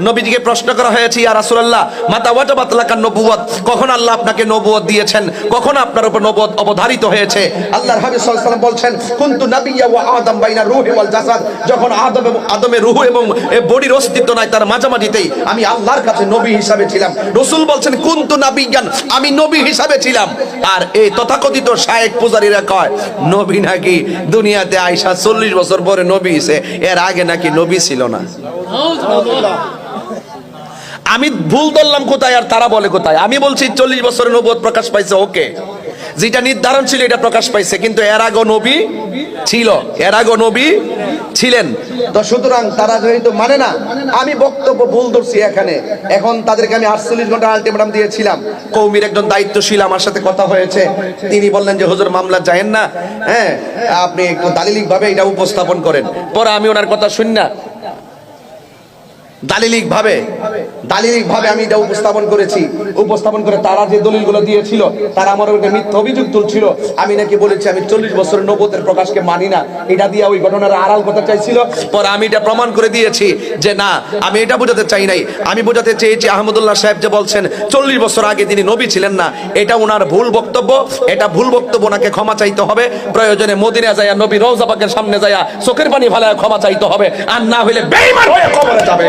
নবীজিকে প্রশ্ন করা হয়েছে, ইয়া রাসূলুল্লাহ মাতা ওয়াজাবাত লাকান নবুওয়াত, কখন আল্লাহ আপনাকে নবুয়ত দিয়েছেন, কখন আপনার উপর নবুয়ত অবধারিত হয়েছে? আল্লাহর হাবিব সাল্লাল্লাহু আলাইহি ওয়াসাল্লাম বলছেন, কুনতু নাবিয়্যা ওয়া আদম বাইনা রূহি ওয়াল জাসাদ, যখন আদমের রূহ এবং বডির অস্তিত্ব নাই তার মাঝামাঝিতেই আমি আল্লাহর কাছে নবী হিসাবে ছিলাম। রাসূল বলছেন কুনতু নাবিয়্যান, আমি নবী হিসাবে ছিলাম। আর এই তথাকথিত শায়েখ পূজারীরা কয় নবী নাকি দুনিয়াতে আয়েশা 40 বছর পরে নবী হইছে, এর আগে নাকি নবী ছিল না। আমি ভুল ধরলাম কোথায় আর তারা বলে কোথায়? আমি বলছি 40 বছরে নবুয়ত প্রকাশ পাইছে, ওকে, যেটা নির্ধারণ ছিল এটা প্রকাশ পাইছে, কিন্তু এর আগে নবী ছিল, এর আগে নবী ছিলেন। তো সুতরাং তারা যেহেতু মানে না, আমি বক্তব্য ভুল ধরছি এখানে, এখন তাদেরকে আমি 48 ঘন্টা আলটিমেটাম দিয়েছিলাম। কওমির একজন দায়িত্বশীল আমার সাথে কথা হয়েছে, তিনি বললেন যে হুজুর মামলা যায়েন না, হ্যাঁ আপনি একটু দালিলিক ভাবে এটা উপস্থাপন করেন। পরে আমি ওনার কথা শুন না দালিলিক ভাবে আমি এটা উপস্থাপন করেছি। উপস্থাপন করে তারা যে দলিলগুলো দিয়েছিল, তারা আমার উপরে মিথ্যা অভিযোগ তুলছিল, আমি নাকি বলেছি আমি 40 বছরের নবুয়তের প্রকাশকে মানি না, এটা দিয়ে ওই ঘটনার আড়াল কথা চাইছিল। পরে আমি এটা প্রমাণ করে দিয়েছি যে না, আমি এটা বোঝাতে চাই নাই, আমি বোঝাতে চেয়েছি আহমদুল্লাহ সাহেব যে বলছেন 40 বছর আগে তিনি নবী ছিলেন না, এটা ওনার ভুল বক্তব্য, এটা ভুল বক্তব্য, ওনাকে ক্ষমা চাইতে হবে। প্রয়োজনে মদিনা যায়া নবী রওজা পাকের সামনে যায়া চোখের পানি ফেলায় ক্ষমা চাইতে হবে, আর না হইলে বেঈমান হয়ে কবরে যাবে।